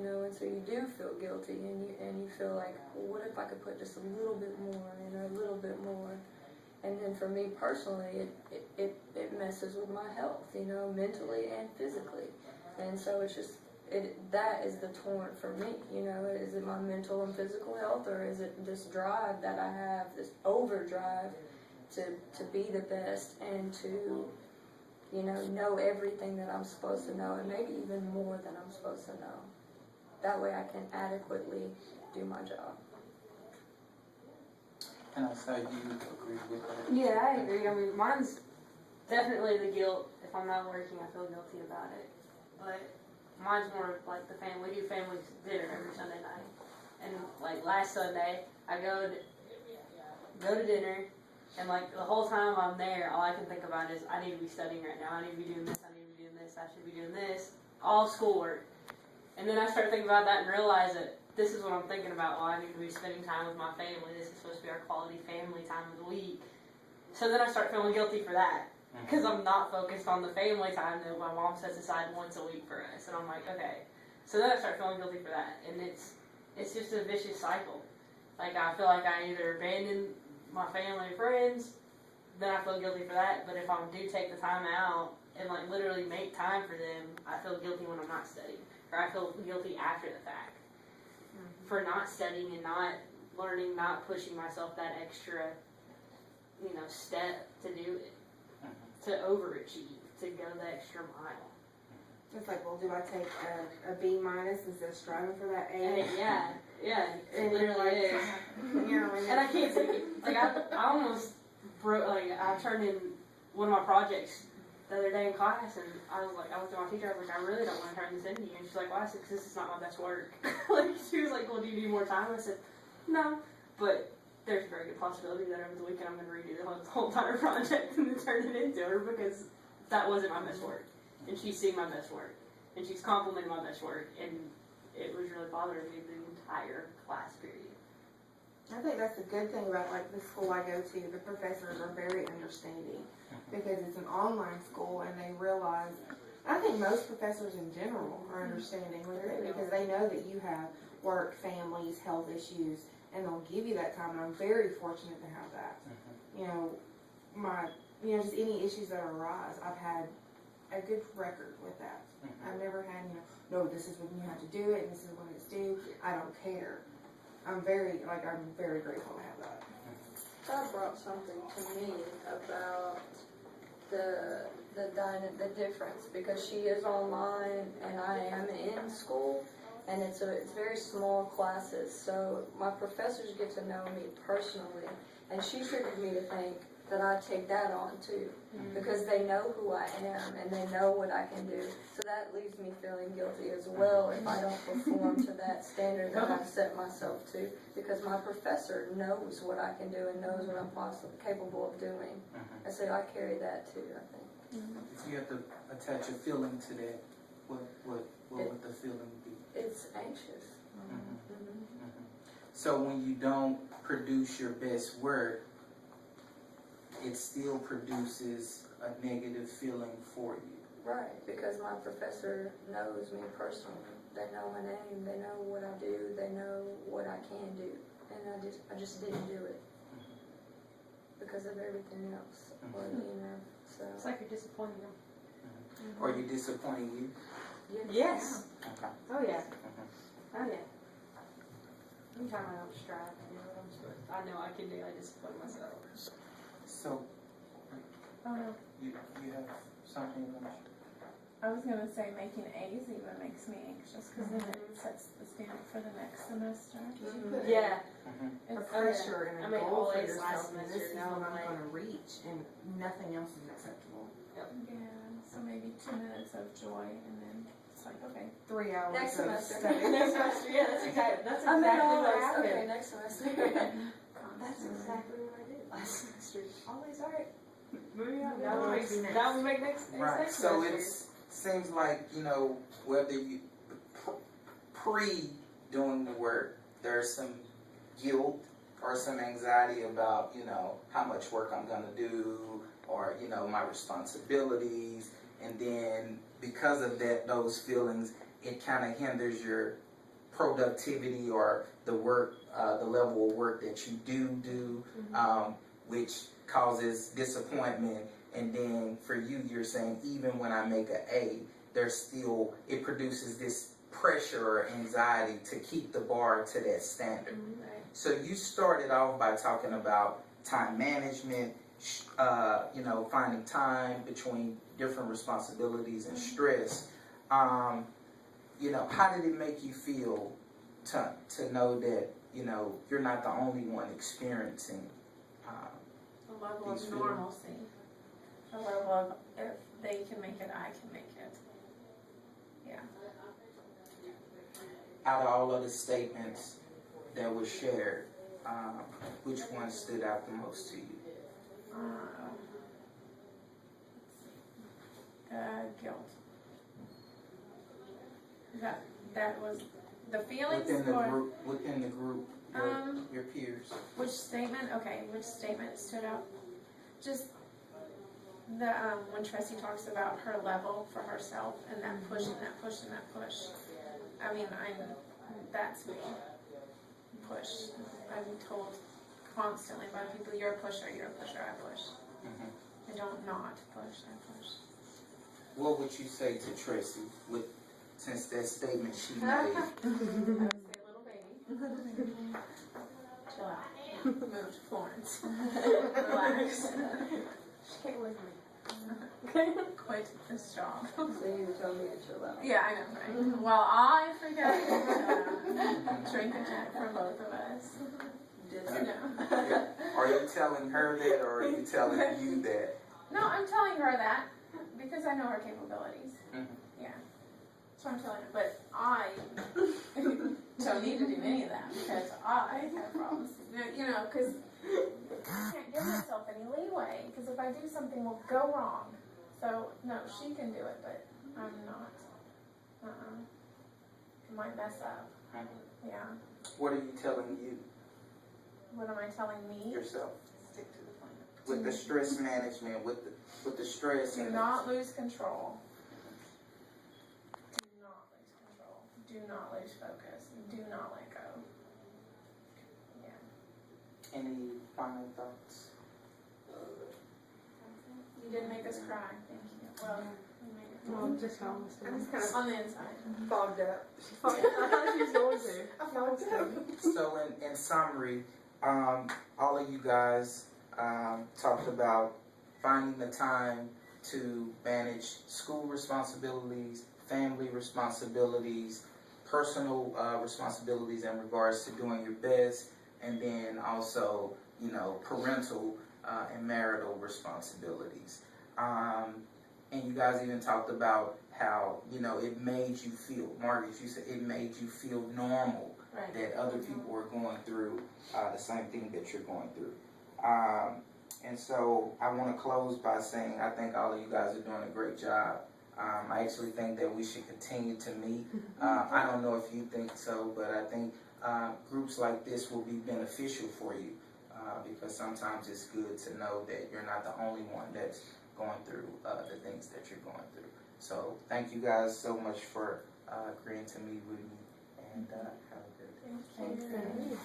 know, and so you do feel guilty, and you feel like, well, what if I could put just a little bit more, a little bit more. And then for me personally, it messes with my health, mentally and physically. And so it's just, that is the torn for me, is it my mental and physical health, or is it this drive that I have, this overdrive to be the best and to, know everything that I'm supposed to know, and maybe even more than I'm supposed to know. That way I can adequately do my job. And I say you agree with that? Yeah, I agree. I mean, mine's definitely the guilt. If I'm not working, I feel guilty about it. But mine's more like the family. We do family dinner every Sunday night. And like last Sunday, I go to dinner, and like the whole time I'm there, all I can think about is I need to be studying right now. I need to be doing this. I need to be doing this. I should be doing this. All schoolwork. And then I start thinking about that and realize that this is what I'm thinking about. Well, I need to be spending time with my family. This is supposed to be our quality family time of the week. So then I start feeling guilty for that. Because I'm not focused on the family time that my mom sets aside once a week for us. And I'm like, okay. So then I start feeling guilty for that. And it's just a vicious cycle. Like, I feel like I either abandon my family and friends, then I feel guilty for that. But if I do take the time out and like literally make time for them, I feel guilty when I'm not studying. Or I feel guilty after the fact. For not studying and not learning, not pushing myself that extra, step to do it. To overachieve, to go the extra mile. It's like, well, do I take a B minus instead of striving for that A? Yeah, it literally is. And I can't take it. Like, I almost broke, like, I turned in one of my projects the other day in class, and I looked at my teacher, I was like, I really don't want to turn this in to you. And she's like, why? I said, because this is not my best work. Like, she was like, well, do you need more time? I said, no, but there's a very good possibility that over the weekend I'm going to redo the whole entire project and then turn it into her, because that wasn't my best work. And she's seeing my best work. And she's complimenting my best work. And it was really bothering me the entire class period. I think that's the good thing about like the school I go to. The professors are very understanding because it's an online school, and they realize, I think most professors in general are understanding with it because they know that you have work, families, health issues, and they'll give you that time, and I'm very fortunate to have that. Just any issues that arise, I've had a good record with that. I've never had, no, this is when you have to do it, and this is when it's due. I don't care. I'm very grateful to have that. God brought something to me about the difference, because she is online and I am in school. And it's very small classes, so my professors get to know me personally, and she triggered me to think that I take that on too, because they know who I am and they know what I can do. So that leaves me feeling guilty as well if I don't perform to that standard that I've set myself to, because my professor knows what I can do and knows what I'm possibly capable of doing. And so I carry that too, I think. If you have to attach a feeling to that, what would the feeling be? It's anxious. So when you don't produce your best work, it still produces a negative feeling for you. Right, because my professor knows me personally. They know my name, they know what I do, they know what I can do. And I just didn't do it because of everything else. So. It's like you're disappointing them. Are you disappointing you? Yes. Okay. Oh yeah. Oh yeah. Anytime I don't strive to do what I'm supposed to, I know I can do, I disappoint myself. So, Oh no. you have something you want to I was going to say making A's even makes me anxious because then it sets the standard for the next semester. Yeah. A pressure and a goal for yourself, and semester, this is now what I'm I'm going to reach, and nothing else is acceptable. Yeah, so maybe 2 minutes of joy, and then it's like, okay. 3 hours Next of semester. study. Next semester, yeah, that's exactly I'm in all what those. happened. Okay, next semester. That's exactly what I did last semester. Always alright. Moving on. Next. Now we make next Right. next So semester. it seems like, whether you pre doing the work, there's some guilt or some anxiety about, how much work I'm going to do, or, my responsibilities. And then because of that, those feelings, it kind of hinders your productivity or the work, the level of work that you do, which causes disappointment. And then for you, you're saying even when I make an A, there's still, it produces this pressure or anxiety to keep the bar to that standard. Right. So you started off by talking about time management, finding time between different responsibilities and stress. How did it make you feel to know that, you're not the only one experiencing A level These of feelings. normalcy. A level of if they can make it, I can make it. Yeah. out of all of the statements that were shared, which one stood out the most to you? Guilt. That was the feelings Within the group, your peers. Which statement? Okay, which statement stood out? Just the when Tressie talks about her level for herself and that push and that push and that push. I mean, that's me. Push. I'm told constantly by people, you're a pusher, I push. I don't not push, I push. What would you say to Tressie since that statement she made? I would say, little baby. Chill out. Move to Florence. Relax. She can't live with me. Quit this job. So you were telling me to chill out. Yeah, I know, right? Well, I forget to drink a gin for both of us. No. Are you telling her that, or are you telling you that? No, I'm telling her that because I know her capabilities. Yeah. So I'm telling her, but I don't need to do any of that because I have problems. Because I can't give myself any leeway because if I do something will go wrong. So, no, she can do it, but I'm not. I might mess up. Yeah. What are you telling you What am I telling me? yourself Stick to the plan. with the stress management, with the stress? Do and not lose control. Do not lose control. Do not lose focus. Do not let go. Yeah. Any final thoughts? You didn't make us cry. Thank you. Well, you made it. Well, just almost. I just kind of On the inside. fogged up. I thought she was going to. I fogged up. So in summary, all of you guys talked about finding the time to manage school responsibilities, family responsibilities, personal responsibilities in regards to doing your best, and then also, parental and marital responsibilities. And you guys even talked about how, it made you feel, Margaret, you said it made you feel normal Right. that other people were going through the same thing that you're going through. And so I want to close by saying I think all of you guys are doing a great job. I actually think that we should continue to meet. I don't know if you think so, but I think groups like this will be beneficial for you because sometimes it's good to know that you're not the only one that's going through the things that you're going through. So thank you guys so much for agreeing to meet with me, and have a good day. Thank you.